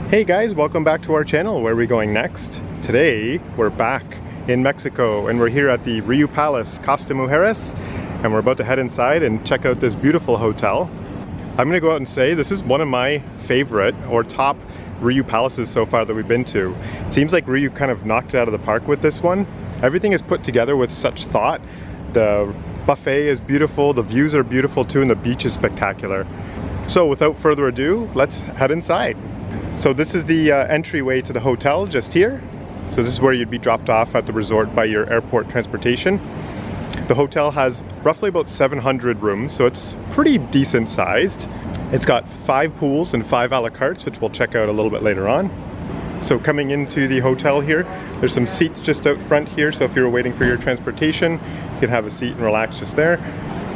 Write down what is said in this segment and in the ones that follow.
Hey guys, welcome back to our channel. Where are we going next? Today we're back in Mexico and we're here at the RIU Palace Costa Mujeres and we're about to head inside and check out this beautiful hotel. I'm gonna go out and say this is one of my favorite or top RIU Palaces so far that we've been to. It seems like RIU kind of knocked it out of the park with this one. Everything is put together with such thought. The buffet is beautiful, the views are beautiful too, and the beach is spectacular. So without further ado, let's head inside. So this is the entryway to the hotel just here. So this is where you'd be dropped off at the resort by your airport transportation. The hotel has roughly about 700 rooms, so it's pretty decent sized. It's got 5 pools and 5 a la cartes, which we'll check out a little bit later on. So coming into the hotel here, there's some seats just out front here, so if you're waiting for your transportation, you can have a seat and relax just there.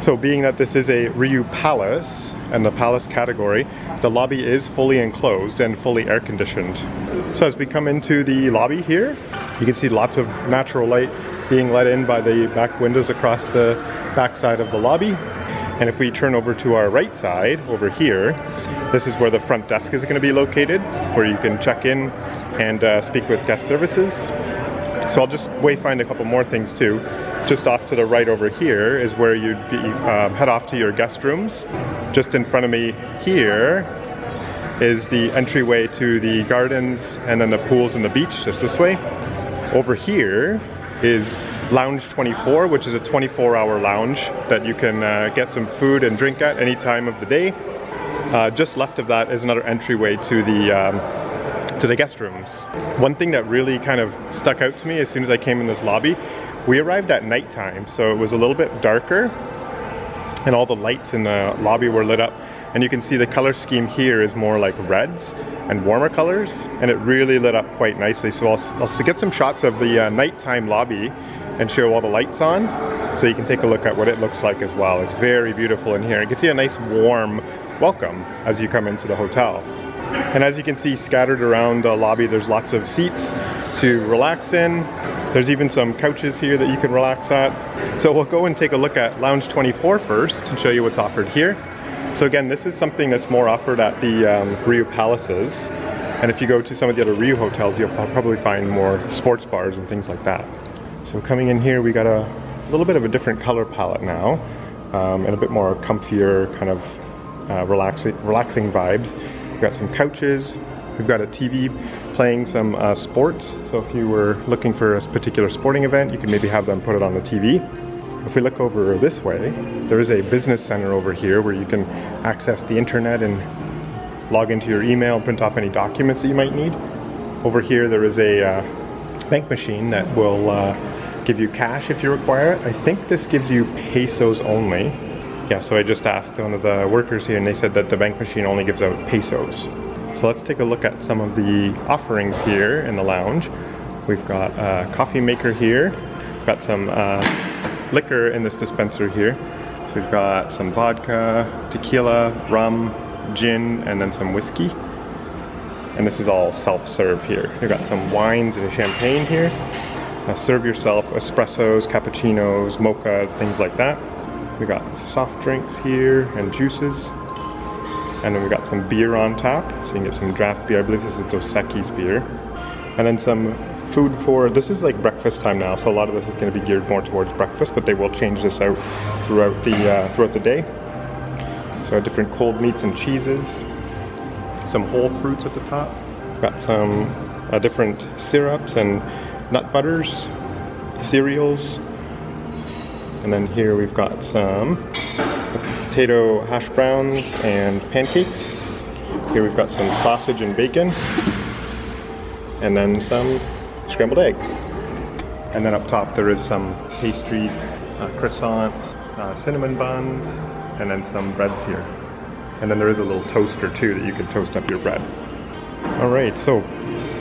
So being that this is a RIU Palace and the Palace category, the lobby is fully enclosed and fully air conditioned. So as we come into the lobby here, you can see lots of natural light being let in by the back windows across the back side of the lobby. And if we turn over to our right side, over here, this is where the front desk is going to be located, where you can check in and speak with guest services. So I'll just wayfind a couple more things too. Just off to the right over here is where you'd be, head off to your guest rooms. Just in front of me here is the entryway to the gardens and then the pools and the beach, just this way. Over here is Lounge 24, which is a 24-hour lounge that you can get some food and drink at any time of the day. Just left of that is another entryway to the guest rooms. One thing that really kind of stuck out to me as soon as I came in this lobby, we arrived at nighttime, so it was a little bit darker and all the lights in the lobby were lit up. And you can see the color scheme here is more like reds and warmer colors, and it really lit up quite nicely. So I'll get some shots of the nighttime lobby and show all the lights on, so you can take a look at what it looks like as well. It's very beautiful in here. It gives you a nice warm welcome as you come into the hotel. And as you can see scattered around the lobby, there's lots of seats to relax in. There's even some couches here that you can relax at. So we'll go and take a look at Lounge 24 first and show you what's offered here. So again, this is something that's more offered at the RIU Palaces. And if you go to some of the other RIU hotels, you'll probably find more sports bars and things like that. So coming in here, we got a little bit of a different color palette now, and a bit more comfier kind of relaxing vibes. We've got some couches. We've got a TV playing some sports, so if you were looking for a particular sporting event, you can maybe have them put it on the TV. If we look over this way, there is a business center over here where you can access the internet and log into your email and print off any documents that you might need. Over here there is a bank machine that will give you cash if you require it. I think this gives you pesos only. Yeah, so I just asked one of the workers here and they said that the bank machine only gives out pesos. So let's take a look at some of the offerings here in the lounge. We've got a coffee maker here. We've got some liquor in this dispenser here. So we've got some vodka, tequila, rum, gin, and then some whiskey. And this is all self-serve here. We've got some wines and champagne here. Serve yourself espressos, cappuccinos, mochas, things like that. We got soft drinks here and juices. And then we got some beer on tap, so you can get some draft beer. I believe this is Dos Equis beer. And then some food for, this is like breakfast time now, so a lot of this is going to be geared more towards breakfast, but they will change this out throughout the day. So different cold meats and cheeses, some whole fruits at the top. We've got some different syrups and nut butters, cereals. And then here we've got some potato hash browns and pancakes. Here we've got some sausage and bacon. And then some scrambled eggs. And then up top there is some pastries, croissants, cinnamon buns, and then some breads here. And then there is a little toaster too that you can toast up your bread. Alright, so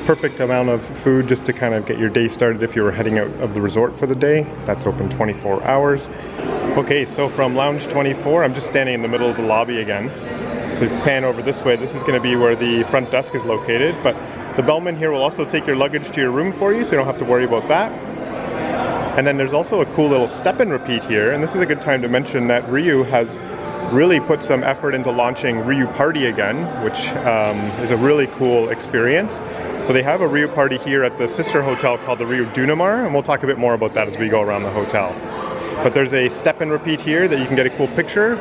perfect amount of food just to kind of get your day started if you were heading out of the resort for the day. That's open 24 hours. Okay, so from Lounge 24, I'm just standing in the middle of the lobby again. So pan over this way, this is going to be where the front desk is located, but the bellman here will also take your luggage to your room for you, so you don't have to worry about that. And then there's also a cool little step and repeat here, and this is a good time to mention that RIU has really put some effort into launching RIU Party again, which is a really cool experience. So they have a RIU Party here at the sister hotel called the RIU Dunamar, and we'll talk a bit more about that as we go around the hotel. But there's a step and repeat here that you can get a cool picture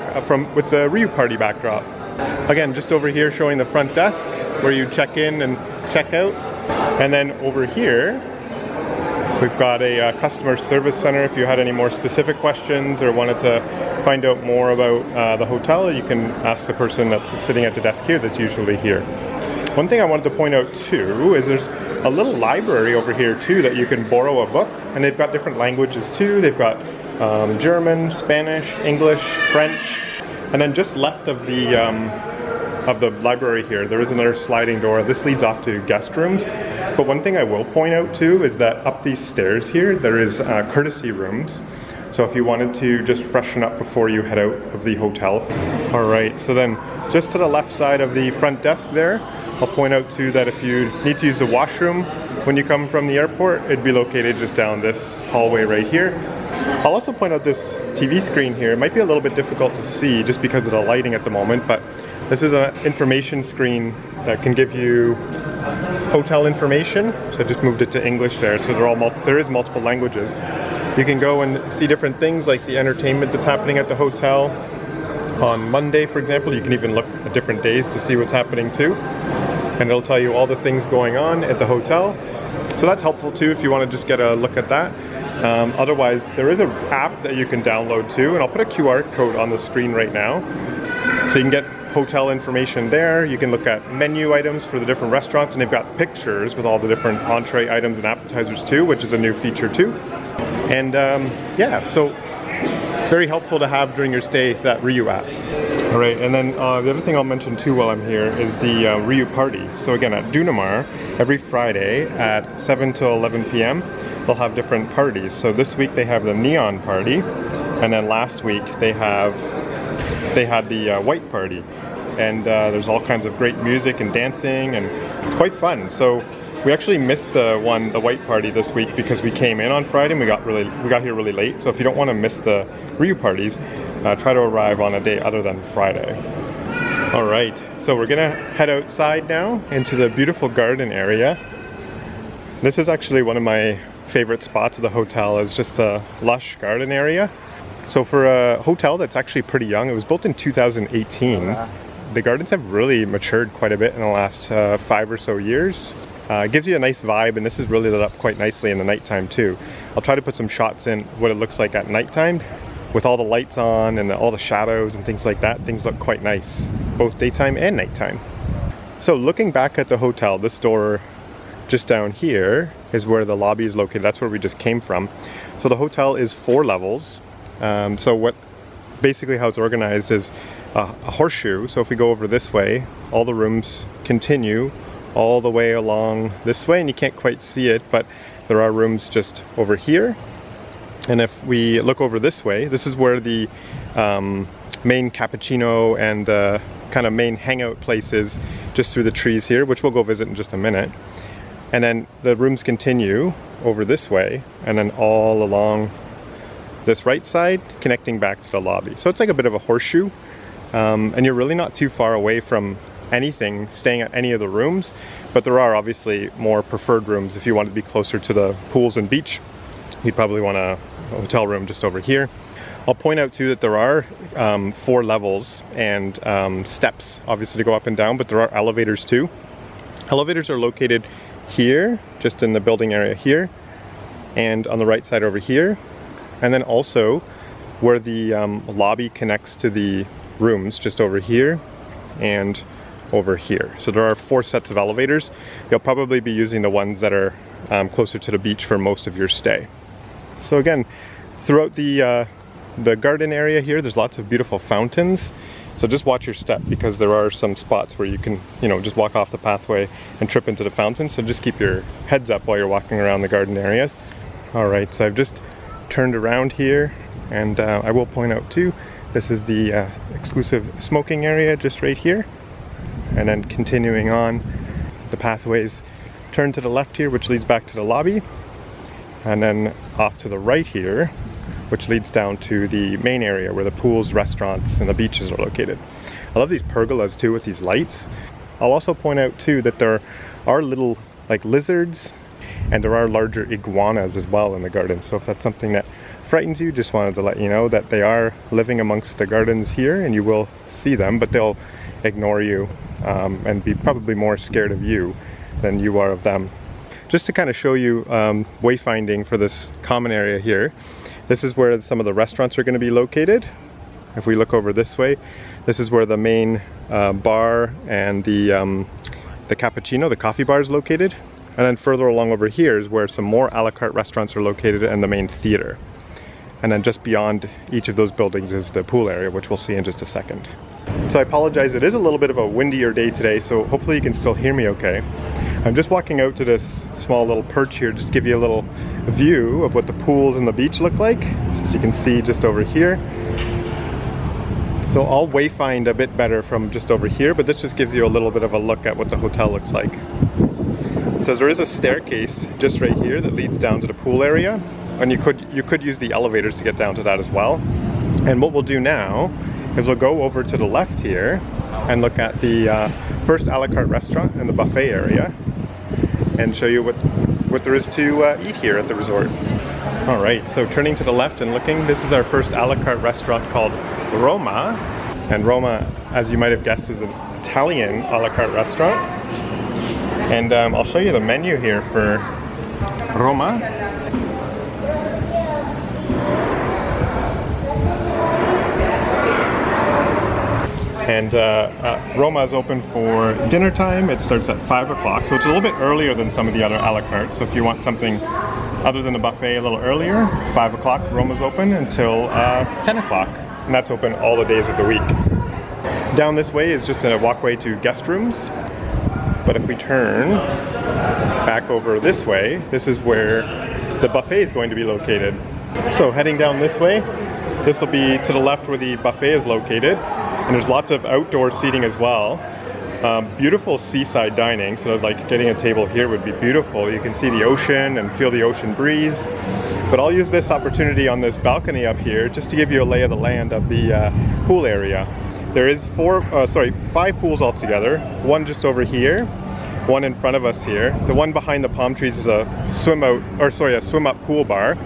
with the RIU Party backdrop. Again, just over here showing the front desk where you check in and check out. And then over here, we've got a customer service center. If you had any more specific questions or wanted to find out more about the hotel, you can ask the person that's sitting at the desk here that's usually here. One thing I wanted to point out too is there's a little library over here too that you can borrow a book, and they've got different languages too. They've got German, Spanish, English, French, and then just left of the library here, there is another sliding door. This leads off to guest rooms. But one thing I will point out too is that up these stairs here, there is courtesy rooms. So if you wanted to just freshen up before you head out of the hotel. All right, so then just to the left side of the front desk there, I'll point out too that if you need to use the washroom when you come from the airport, it'd be located just down this hallway right here. I'll also point out this TV screen here. It might be a little bit difficult to see just because of the lighting at the moment, but this is an information screen that can give you hotel information. So I just moved it to English there, so there is multiple languages. You can go and see different things like the entertainment that's happening at the hotel. On Monday, for example, you can even look at different days to see what's happening too. And it'll tell you all the things going on at the hotel. So that's helpful too if you want to just get a look at that. Otherwise, there is an app that you can download too, and I'll put a QR code on the screen right now. So you can get hotel information there. You can look at menu items for the different restaurants, and they've got pictures with all the different entree items and appetizers too, which is a new feature too. And yeah, so very helpful to have during your stay, that RIU app. All right, and then the other thing I'll mention too while I'm here is the RIU Party. So again, at Dunamar, every Friday at 7 to 11 p.m., they'll have different parties. So this week they have the neon party, and then last week they had the white party. And there's all kinds of great music and dancing, and it's quite fun. So we actually missed the white party this week because we came in on Friday and we got here really late. So if you don't want to miss the RIU parties, try to arrive on a day other than Friday. All right, so we're gonna head outside now into the beautiful garden area. This is actually one of my favorite spots of the hotel, is just a lush garden area. So for a hotel that's actually pretty young, it was built in 2018. The gardens have really matured quite a bit in the last 5 or so years. It gives you a nice vibe, and this is really lit up quite nicely in the nighttime too. I'll try to put some shots in what it looks like at nighttime. With all the lights on and all the shadows and things like that, things look quite nice, both daytime and nighttime. So looking back at the hotel, this door just down here is where the lobby is located. That's where we just came from. So the hotel is 4 levels. So basically how it's organized is a horseshoe. So if we go over this way, all the rooms continue all the way along this way, and you can't quite see it, but there are rooms just over here. And if we look over this way, this is where the main cappuccino and the kind of main hangout place is, just through the trees here, which we'll go visit in just a minute. And then the rooms continue over this way, and then all along this right side, connecting back to the lobby. So it's like a bit of a horseshoe, and you're really not too far away from anything, staying at any of the rooms, but there are obviously more preferred rooms. If you want to be closer to the pools and beach, you'd probably want a hotel room just over here. I'll point out too that there are 4 levels and steps obviously to go up and down, but there are elevators too. Elevators are located here, just in the building area here, and on the right side over here, and then also where the lobby connects to the rooms, just over here and over here. So there are 4 sets of elevators. You'll probably be using the ones that are closer to the beach for most of your stay. So again, throughout the garden area here, there's lots of beautiful fountains. So just watch your step, because there are some spots where you can, just walk off the pathway and trip into the fountain. So just keep your heads up while you're walking around the garden areas. All right, so I've just turned around here, and I will point out too, this is the exclusive smoking area just right here. And then continuing on, the pathways turn to the left here, which leads back to the lobby. And then off to the right here, which leads down to the main area where the pools, restaurants, and the beaches are located. I love these pergolas too with these lights. I'll also point out too that there are little like lizards, and there are larger iguanas as well in the garden. So if that's something that frightens you, just wanted to let you know that they are living amongst the gardens here, and you will see them, but they'll ignore you and be probably more scared of you than you are of them. Just to kind of show you wayfinding for this common area here, this is where some of the restaurants are going to be located. If we look over this way, this is where the main bar and the Capuchino, the coffee bar, is located. And then further along over here is where some more a la carte restaurants are located and the main theater. And then just beyond each of those buildings is the pool area, which we'll see in just a second. So I apologize, it is a little bit of a windier day today, so hopefully you can still hear me okay. I'm just walking out to this small little perch here just to give you a little view of what the pools and the beach look like. As you can see just over here. So I'll wayfind a bit better from just over here, but this just gives you a little bit of a look at what the hotel looks like. So there is a staircase just right here that leads down to the pool area, and you could use the elevators to get down to that as well. And what we'll do now is we'll go over to the left here and look at the first a la carte restaurant in the buffet area and show you what there is to eat here at the resort. All right, so turning to the left and looking, this is our first a la carte restaurant called Roma. And Roma, as you might have guessed, is an Italian a la carte restaurant. And I'll show you the menu here for Roma. And Roma is open for dinner time. It starts at 5 o'clock, so it's a little bit earlier than some of the other a la carte. So if you want something other than a buffet a little earlier, 5 o'clock, Roma's open until 10 o'clock. And that's open all the days of the week. Down this way is just a walkway to guest rooms. But if we turn back over this way, this is where the buffet is going to be located. So heading down this way, this will be to the left where the buffet is located. And there's lots of outdoor seating as well. Beautiful seaside dining, so like getting a table here would be beautiful. You can see the ocean and feel the ocean breeze. But I'll use this opportunity on this balcony up here just to give you a lay of the land of the pool area. There is 5 pools altogether. One just over here, one in front of us here. The one behind the palm trees is a swim up pool bar.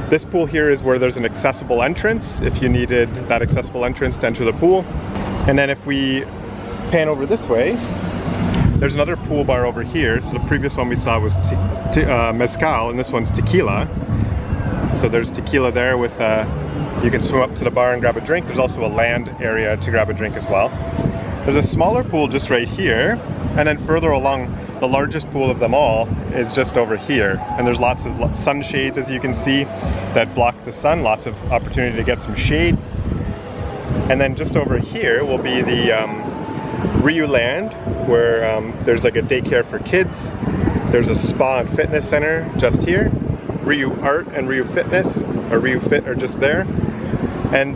This pool here is where there's an accessible entrance if you needed that accessible entrance to enter the pool. And then if we pan over this way, there's another pool bar over here. So the previous one we saw was mezcal, and this one's tequila. So there's tequila there with, you can swim up to the bar and grab a drink. There's also a land area to grab a drink as well. There's a smaller pool just right here, and then further along, the largest pool of them all is just over here. And there's lots of sunshades, as you can see, that block the sun, lots of opportunity to get some shade. And then just over here will be the RIU Land, where there's like a daycare for kids. There's a spa and fitness center just here. RIU Art and RIU Fitness, or RIU Fit, are just there. And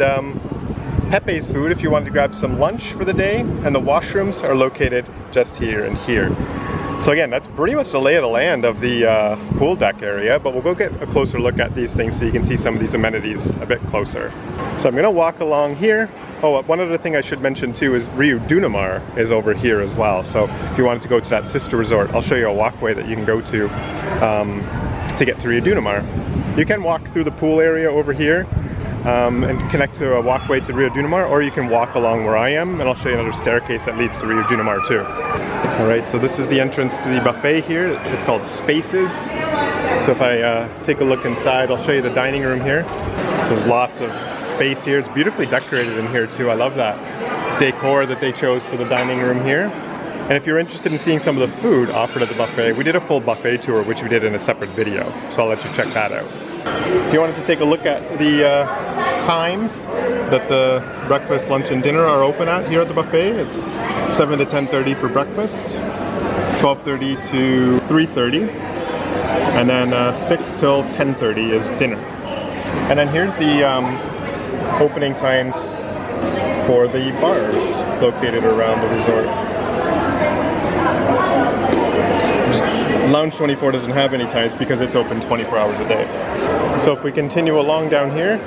Pepe's Food if you wanted to grab some lunch for the day, and the washrooms are located just here and here. So again, that's pretty much the lay of the land of the pool deck area, but we'll go get a closer look at these things so you can see some of these amenities a bit closer. So I'm gonna walk along here. Oh, one other thing I should mention too is RIU Dunamar is over here as well. So if you wanted to go to that sister resort, I'll show you a walkway that you can go to get to RIU Dunamar. You can walk through the pool area over here and connect to a walkway to RIU Dunamar, or you can walk along where I am, and I'll show you another staircase that leads to RIU Dunamar too. Alright, so this is the entrance to the buffet here. It's called Spaces. So if I take a look inside, I'll show you the dining room here. So there's lots of space here. It's beautifully decorated in here too. I love that decor that they chose for the dining room here. And if you're interested in seeing some of the food offered at the buffet, we did a full buffet tour, which we did in a separate video. So I'll let you check that out. If you wanted to take a look at the times that the breakfast, lunch, and dinner are open at here at the buffet, it's 7 to 10:30 for breakfast, 12:30 to 3:30, and then 6 till 10:30 is dinner. And then here's the opening times for the bars located around the resort. Lounge 24 doesn't have any times because it's open 24 hours a day. So if we continue along down here,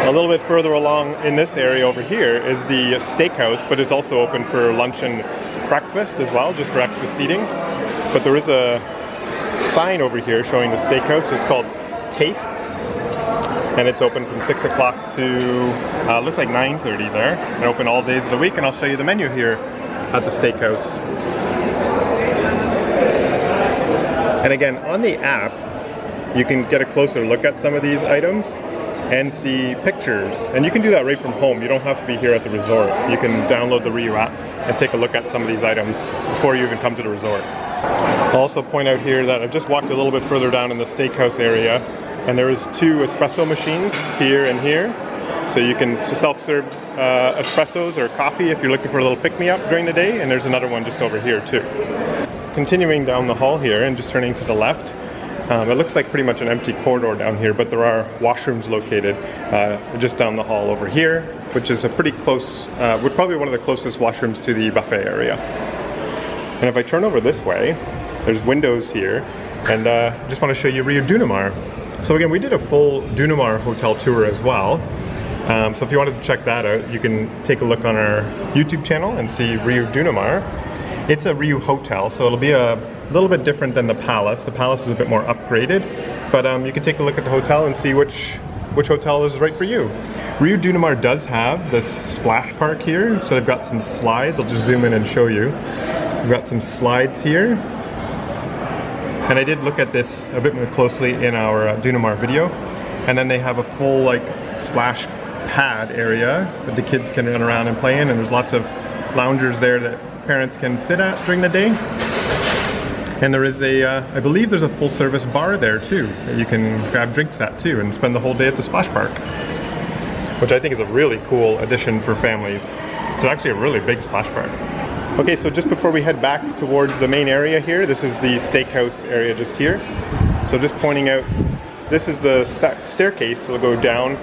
a little bit further along in this area over here is the steakhouse, but it's also open for lunch and breakfast as well, just for extra seating. But there is a sign over here showing the steakhouse. It's called Tastes, and it's open from 6 o'clock to looks like 9:30 there, and open all days of the week. And I'll show you the menu here at the steakhouse. And again, on the app you can get a closer look at some of these items and see pictures, and you can do that right from home. You don't have to be here at the resort. You can download the RIU app and take a look at some of these items before you even come to the resort. I'll also point out here that I've just walked a little bit further down in the steakhouse area, and there is 2 espresso machines here and here. So you can self-serve espressos or coffee if you're looking for a little pick-me-up during the day, and there's another one just over here too. Continuing down the hall here and just turning to the left, it looks like pretty much an empty corridor down here, but there are washrooms located just down the hall over here, which is a pretty close, we're probably one of the closest washrooms to the buffet area. And if I turn over this way, there's windows here, and just want to show you RIU Dunamar. So again, we did a full Dunamar hotel tour as well. So if you wanted to check that out, you can take a look on our YouTube channel and see RIU Dunamar. It's a RIU hotel, so it'll be a little bit different than the Palace. The Palace is a bit more upgraded, but you can take a look at the hotel and see which hotel is right for you. RIU Dunamar does have this splash park here, so they've got some slides. I'll just zoom in and show you. We've got some slides here. And I did look at this a bit more closely in our Dunamar video. And then they have a full like splash pad area that the kids can run around and play in, and there's lots of loungers there that parents can sit at during the day. And there is a, I believe there's a full service bar there too, that you can grab drinks at too and spend the whole day at the splash park, which I think is a really cool addition for families. It's actually a really big splash park. Okay, so just before we head back towards the main area here, this is the steakhouse area just here. So just pointing out, this is the staircase, so it'll go down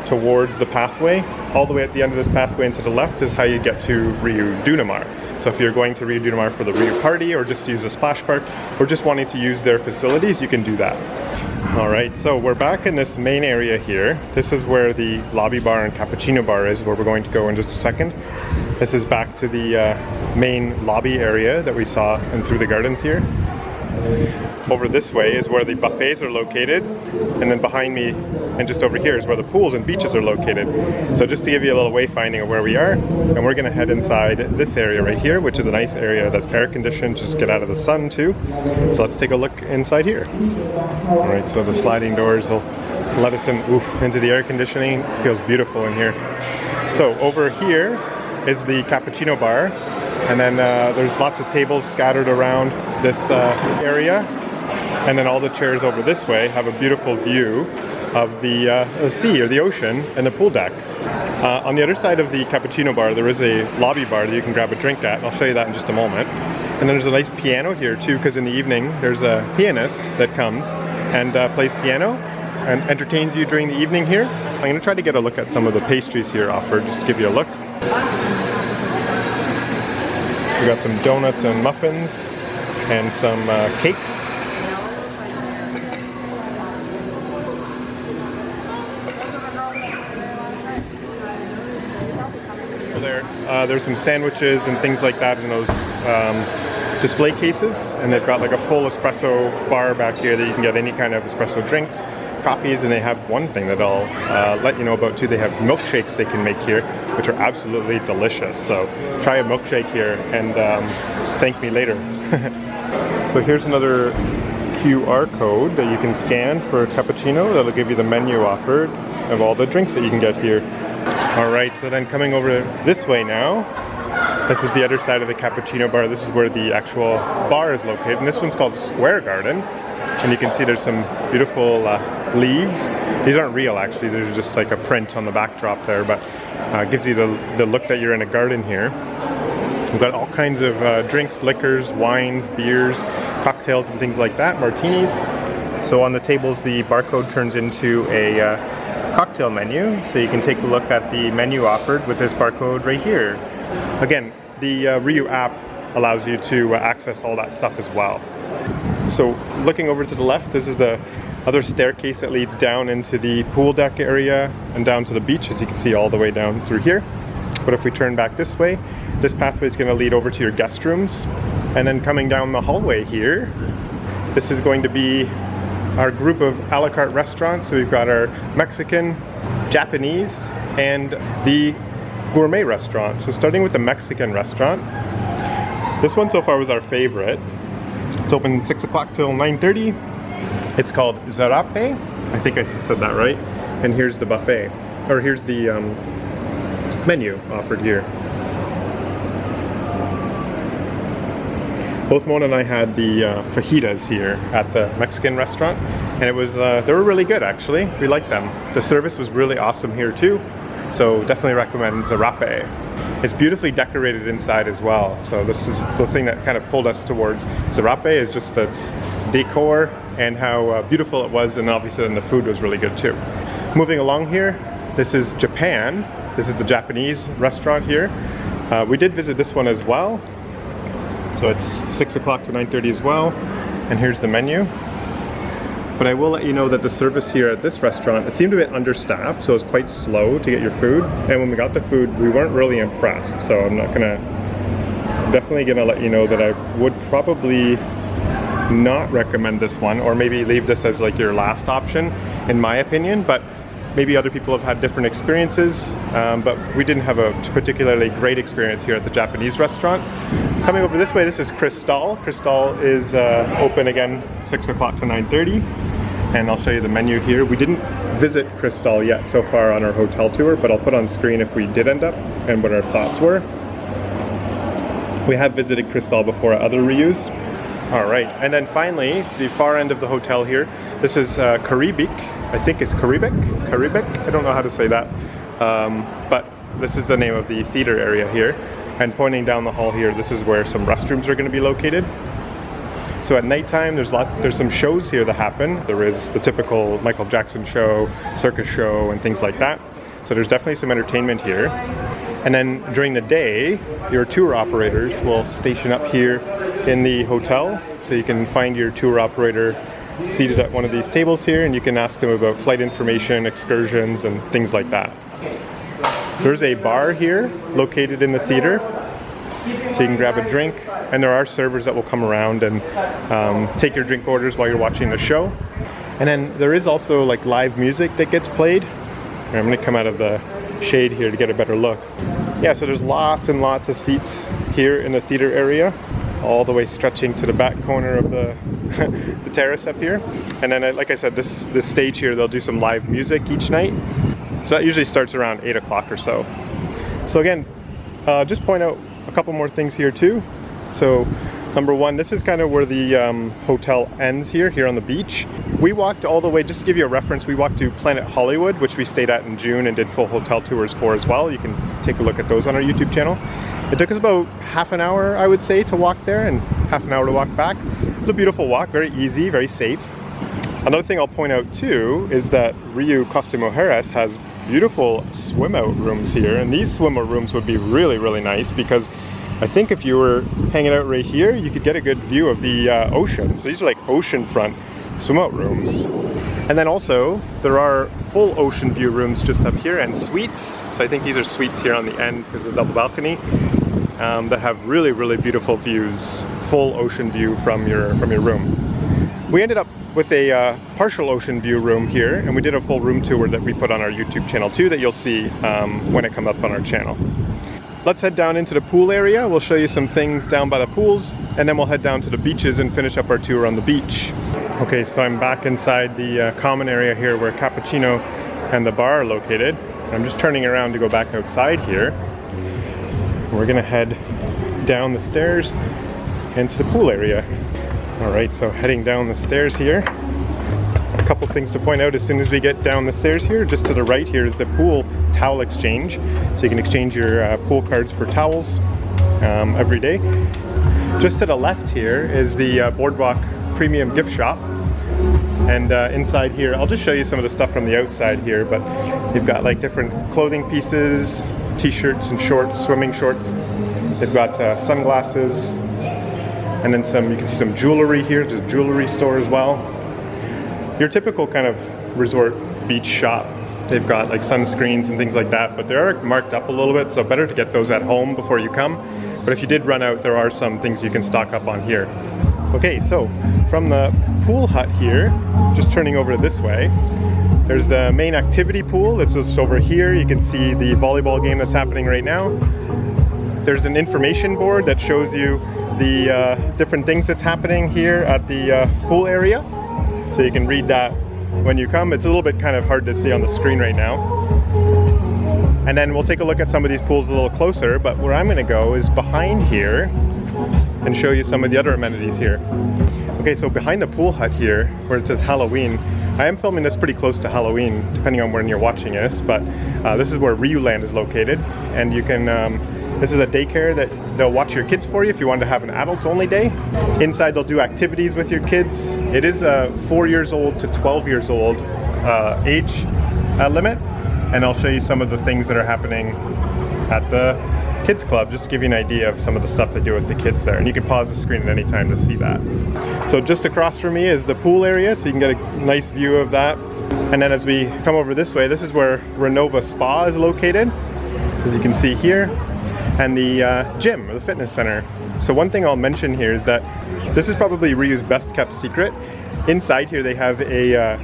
towards the pathway. All the way at the end of this pathway and to the left is how you get to RIU Dunamar. So if you're going to RIU Dunamar for the RIU party, or just to use the splash park, or just wanting to use their facilities, you can do that. Alright, so we're back in this main area here. This is where the lobby bar and Capuchino Bar is, where we're going to go in just a second. This is back to the main lobby area that we saw and through the gardens here. Over this way is where the buffets are located, and then behind me and just over here is where the pools and beaches are located. So just to give you a little wayfinding of where we are, and we're going to head inside this area right here, which is a nice area that's air conditioned, just get out of the sun too. So let's take a look inside here. Alright, so the sliding doors will let us in into the air conditioning. It feels beautiful in here. So over here is the Capuchino Bar, and then there's lots of tables scattered around this area, and then all the chairs over this way have a beautiful view of the sea or the ocean and the pool deck. On the other side of the Capuchino Bar there is a lobby bar that you can grab a drink at, and I'll show you that in just a moment. And then there's a nice piano here too, because in the evening there's a pianist that comes and plays piano and entertains you during the evening here. I'm going to try to get a look at some of the pastries here offered, just to give you a look. We got some donuts and muffins and some cakes. There's some sandwiches and things like that in those display cases, and they've got like a full espresso bar back here that you can get any kind of espresso drinks, coffees, and they have one thing that I'll let you know about too. They have milkshakes they can make here, which are absolutely delicious. So try a milkshake here and thank me later. So here's another QR code that you can scan for a cappuccino. That'll give you the menu offered of all the drinks that you can get here. Alright, so then coming over this way now, this is the other side of the Capuchino Bar. This is where the actual bar is located, and this one's called Square Garden. And you can see there's some beautiful leaves. These aren't real actually, they're just like a print on the backdrop there, but gives you the look that you're in a garden here. We've got all kinds of drinks, liquors, wines, beers, cocktails and things like that, martinis. So on the tables the barcode turns into a cocktail menu, so you can take a look at the menu offered with this barcode right here. Again, the RIU app allows you to access all that stuff as well. So looking over to the left, this is the other staircase that leads down into the pool deck area and down to the beach, as you can see all the way down through here. But if we turn back this way, this pathway is going to lead over to your guest rooms. And then coming down the hallway here, this is going to be our group of a la carte restaurants. So we've got our Mexican, Japanese, and the gourmet restaurant. So starting with the Mexican restaurant, this one so far was our favorite. It's open 6 o'clock till 9:30. It's called Zarape. I think I said that right. And here's the buffet, or here's the menu offered here. Both Mona and I had the fajitas here at the Mexican restaurant, and it was they were really good actually. We liked them. The service was really awesome here too, so definitely recommend Zarape. It's beautifully decorated inside as well, so this is the thing that kind of pulled us towards Zarape, is just its decor and how beautiful it was, and obviously then the food was really good too. Moving along here, this is Japan. This is the Japanese restaurant here. We did visit this one as well. So it's 6 o'clock to 9:30 as well. And here's the menu. But I will let you know that the service here at this restaurant, it seemed a bit understaffed, so it was quite slow to get your food. And when we got the food, we weren't really impressed. So I'm definitely gonna let you know that I would probably not recommend this one, or maybe leave this as like your last option, in my opinion. But maybe other people have had different experiences, but we didn't have a particularly great experience here at the Japanese restaurant. Coming over this way, this is Krystal. Krystal is open again 6 o'clock to 9:30, and I'll show you the menu here. We didn't visit Krystal yet so far on our hotel tour, but I'll put on screen if we did end up and what our thoughts were. We have visited Krystal before at other RIUs. All right, and then finally, the far end of the hotel here, this is Caribic. I think it's Caribic? Caribic? I don't know how to say that. But this is the name of the theater area here. And pointing down the hall here, this is where some restrooms are going to be located. So at nighttime, there's some shows here that happen. There is the typical Michael Jackson show, circus show, and things like that. So there's definitely some entertainment here. And then during the day, your tour operators will station up here in the hotel. So you can find your tour operator seated at one of these tables here, and you can ask them about flight information, excursions, and things like that. There's a bar here located in the theater, so you can grab a drink, and there are servers that will come around and take your drink orders while you're watching the show. And then there is also like live music that gets played. I'm going to come out of the shade here to get a better look. Yeah, so there's lots and lots of seats here in the theater area, all the way stretching to the back corner of the the terrace up here. And then like I said, this stage here, they'll do some live music each night. So that usually starts around 8 o'clock or so. So again, just point out a couple more things here too. So number one, this is kind of where the hotel ends here on the beach. We walked all the way, just to give you a reference, we walked to Planet Hollywood, which we stayed at in June and did full hotel tours for as well. You can take a look at those on our YouTube channel. It took us about half an hour, I would say, to walk there, and half an hour to walk back. It's a beautiful walk, very easy, very safe. Another thing I'll point out too is that RIU Costa Mujeres has beautiful swim out rooms here, and these swim out rooms would be really, really nice, because I think if you were hanging out right here, you could get a good view of the ocean. So these are like oceanfront swim out rooms. And then also, there are full ocean view rooms just up here, and suites. So I think these are suites here on the end because of the double balcony that have really, really beautiful views, full ocean view from your room. We ended up with a partial ocean view room here, and we did a full room tour that we put on our YouTube channel too, that you'll see when it comes up on our channel. Let's head down into the pool area. We'll show you some things down by the pools, and then we'll head down to the beaches and finish up our tour on the beach. Okay, so I'm back inside the common area here where Capuchino and the bar are located. I'm just turning around to go back outside here. We're gonna head down the stairs into the pool area. All right, so heading down the stairs here. A couple things to point out as soon as we get down the stairs here. Just to the right here is the pool towel exchange. So you can exchange your pool cards for towels every day. Just to the left here is the Boardwalk premium gift shop. And inside here, I'll just show you some of the stuff from the outside here, but you've got like different clothing pieces, t-shirts and shorts, swimming shorts. They've got sunglasses, and then you can see some jewelry here. There's a jewelry store as well. your typical kind of resort beach shop. They've got like sunscreens and things like that, but they are marked up a little bit, so better to get those at home before you come. But if you did run out, there are some things you can stock up on here. Okay, so from the pool hut here, just turning over this way, there's the main activity pool. It's just over here. You can see the volleyball game that's happening right now. There's an information board that shows you the different things that's happening here at the pool area. So you can read that when you come. It's a little bit kind of hard to see on the screen right now. And then we'll take a look at some of these pools a little closer, but where I'm gonna go is behind here and show you some of the other amenities here. Okay, so behind the pool hut here, where it says Halloween, I am filming this pretty close to Halloween, depending on when you're watching this, but this is where RIU Land is located, and you can, this is a daycare that they'll watch your kids for you if you want to have an adults-only day. Inside they'll do activities with your kids. It is a 4 years old to 12 years old age limit, and I'll show you some of the things that are happening at the kids club, just to give you an idea of some of the stuff they do with the kids there. And you can pause the screen at any time to see that. So just across from me is the pool area, so you can get a nice view of that. And then as we come over this way, this is where Renova Spa is located, as you can see here, and the gym, or the fitness center. So one thing I'll mention here is that this is probably RIU's best kept secret. Inside here they have a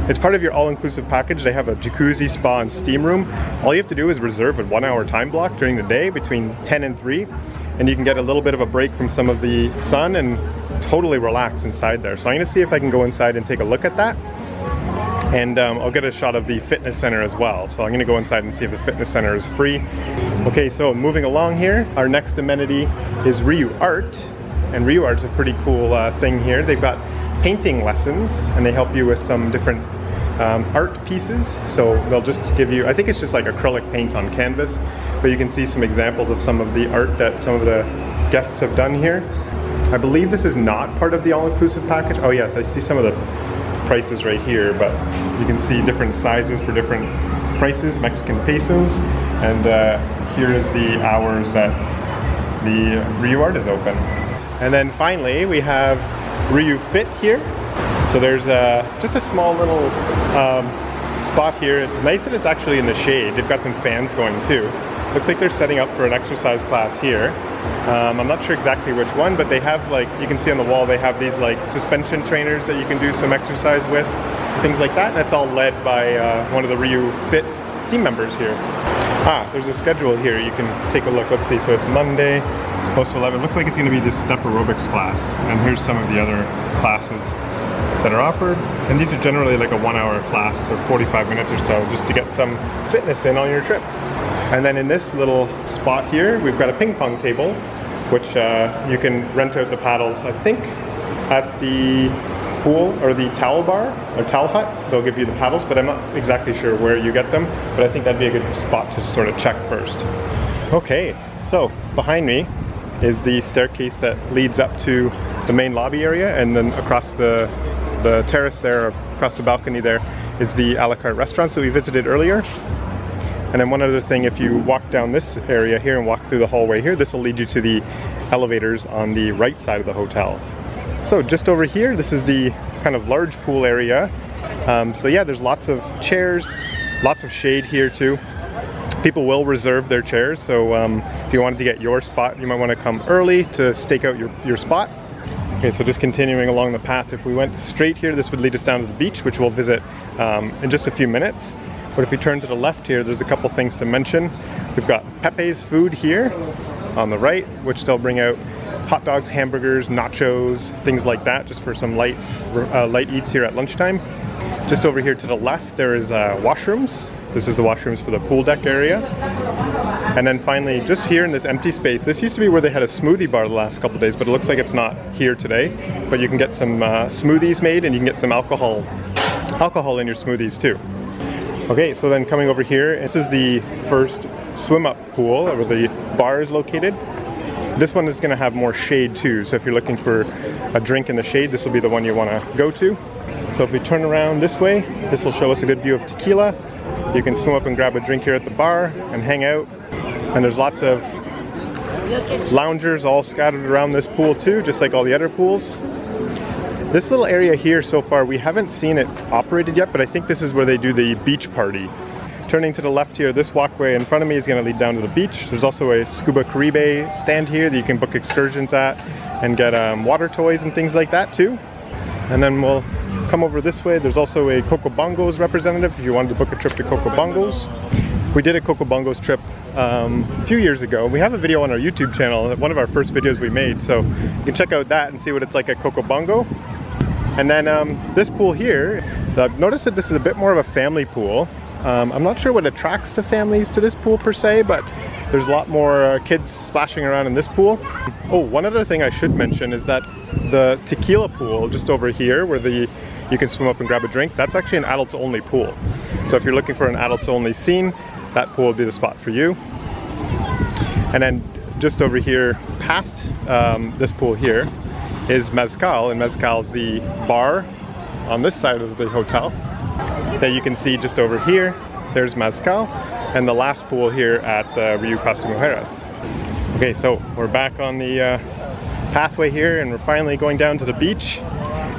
it's part of your all-inclusive package. They have a jacuzzi, spa, and steam room. All you have to do is reserve a 1 hour time block during the day between 10 and 3, and you can get a little bit of a break from some of the sun and totally relax inside there. So I'm gonna see if I can go inside and take a look at that. And I'll get a shot of the fitness center as well. So I'm gonna go inside and see if the fitness center is free. Okay, so moving along here, our next amenity is RIU Art. And RIU Art's a pretty cool thing here. They've got painting lessons, and they help you with some different art pieces. So they'll just give you, I think it's just like acrylic paint on canvas, but you can see some examples of some of the art that some of the guests have done here. I believe this is not part of the all-inclusive package. Oh yes, I see some of the prices right here, but you can see different sizes for different prices, Mexican pesos, and here is the hours that the RIU Art is open. And then finally we have RIU Fit here. So there's just a small little spot here. It's nice that it's actually in the shade. They've got some fans going too. Looks like they're setting up for an exercise class here. I'm not sure exactly which one, but they have, like, you can see on the wall, they have these like suspension trainers that you can do some exercise with, things like that. And that's all led by one of the RIU Fit team members here. There's a schedule here. You can take a look. Let's see. So it's Monday, close to 11. Looks like it's going to be this step aerobics class. And here's some of the other classes that are offered. And these are generally like a 1 hour class, or 45 minutes or so, just to get some fitness in on your trip. And then in this little spot here, we've got a ping pong table, which you can rent out the paddles, I think, at the pool or the towel bar or towel hut. They'll give you the paddles, but I'm not exactly sure where you get them, but I think that'd be a good spot to sort of check first. Okay, so behind me is the staircase that leads up to the main lobby area, and then across the terrace there, across the balcony there, is the a la carte restaurants that we visited earlier. And then one other thing, if you walk down this area here and walk through the hallway here, this will lead you to the elevators on the right side of the hotel. So just over here, this is the kind of large pool area. So yeah, there's lots of chairs, lots of shade here too. People will reserve their chairs, so if you wanted to get your spot, you might want to come early to stake out your spot. Okay, so just continuing along the path, if we went straight here, this would lead us down to the beach, which we'll visit in just a few minutes. But if we turn to the left here, there's a couple things to mention. We've got Pepe's Food here on the right, which they'll bring out hot dogs, hamburgers, nachos, things like that, just for some light eats here at lunchtime. Just over here to the left, there is washrooms. This is the washrooms for the pool deck area. And then finally, just here in this empty space, this used to be where they had a smoothie bar the last couple of days, but it looks like it's not here today. But you can get some smoothies made, and you can get some alcohol in your smoothies too. Okay, so then coming over here, this is the first swim-up pool where the bar is located. This one is going to have more shade too, so if you're looking for a drink in the shade, this will be the one you want to go to. So if we turn around this way, this will show us a good view of tequila. You can swim up and grab a drink here at the bar and hang out. And there's lots of loungers all scattered around this pool too, just like all the other pools. This little area here so far, we haven't seen it operated yet, but I think this is where they do the beach party. Turning to the left here, this walkway in front of me is going to lead down to the beach. There's also a scuba Caribic stand here that you can book excursions at and get water toys and things like that too. And then we'll come over this way. There's also a Coco Bongos representative if you wanted to book a trip to Coco Bongos. We did a Coco Bongos trip a few years ago. We have a video on our YouTube channel, one of our first videos we made, so you can check out that and see what it's like at Coco Bongo. And then this pool here, I've noticed that this is a bit more of a family pool. I'm not sure what attracts the families to this pool per se, but there's a lot more kids splashing around in this pool. Oh, one other thing I should mention is that the tequila pool just over here where you can swim up and grab a drink, that's actually an adults only pool. So if you're looking for an adults only scene, that pool would be the spot for you. And then just over here past this pool here is Mezcal, and Mezcal is the bar on this side of the hotel that you can see just over here. There's Mezcal, and the last pool here at the RIU Costa Mujeres. Okay, so we're back on the pathway here, and we're finally going down to the beach.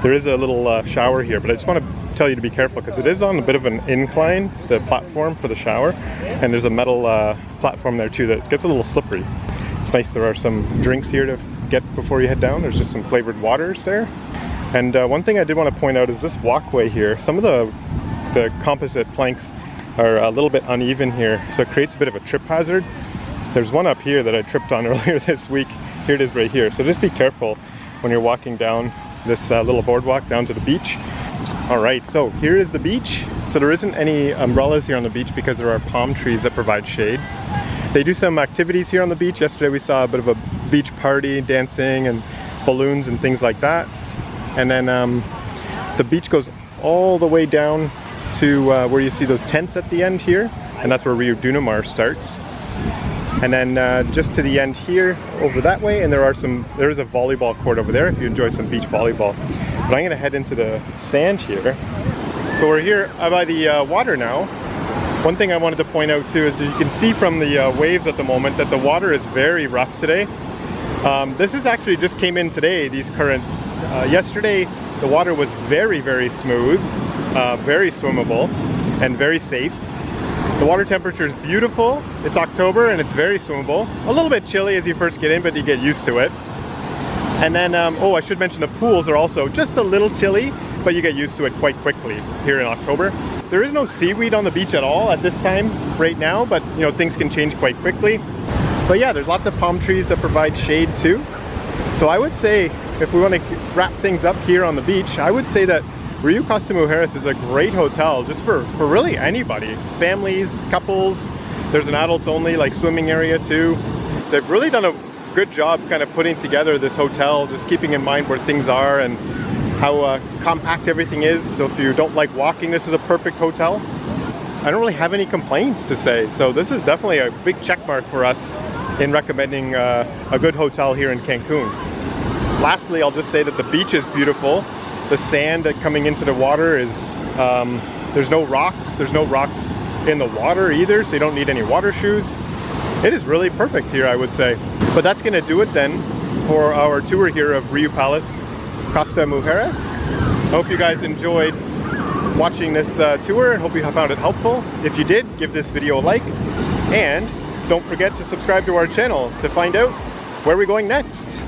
There is a little shower here, but I just want to tell you to be careful because it is on a bit of an incline, the platform for the shower, and there's a metal platform there too that gets a little slippery. It's nice there are some drinks here to get before you head down. There's just some flavored waters there. And one thing I did want to point out is this walkway here. Some of the composite planks are a little bit uneven here, so it creates a bit of a trip hazard. There's one up here that I tripped on earlier this week. Here it is right here. So just be careful when you're walking down this little boardwalk down to the beach. All right, so here is the beach. So there isn't any umbrellas here on the beach because there are palm trees that provide shade. They do some activities here on the beach. Yesterday we saw a bit of a beach party, dancing and balloons and things like that. And then the beach goes all the way down to where you see those tents at the end here, and that's where RIU Dunamar starts. And then just to the end here, over that way, and there is a volleyball court over there if you enjoy some beach volleyball. But I'm gonna head into the sand here. So we're here by the water now. One thing I wanted to point out too is that you can see from the waves at the moment that the water is very rough today. This is actually just came in today, these currents. Yesterday the water was very, very smooth, very swimmable, and very safe. The water temperature is beautiful. It's October and it's very swimmable. A little bit chilly as you first get in, but you get used to it. And then, oh, I should mention the pools are also just a little chilly, but you get used to it quite quickly here in October. There is no seaweed on the beach at all at this time right now, but you know, things can change quite quickly. But yeah, there's lots of palm trees that provide shade too. So I would say, if we want to wrap things up here on the beach, I would say that RIU Costa Mujeres is a great hotel just for really anybody. Families, couples, there's an adults only like swimming area too. They've really done a good job kind of putting together this hotel, just keeping in mind where things are and how compact everything is. So if you don't like walking, this is a perfect hotel. I don't really have any complaints to say, so this is definitely a big check mark for us in recommending a good hotel here in Cancun. Lastly, I'll just say that the beach is beautiful. The sand coming into the water is, there's no rocks in the water either, so you don't need any water shoes. It is really perfect here, I would say. But that's gonna do it then for our tour here of RIU Palace Costa Mujeres. I hope you guys enjoyed watching this tour and hope you have found it helpful. If you did, give this video a like, and don't forget to subscribe to our channel to find out where we're going next.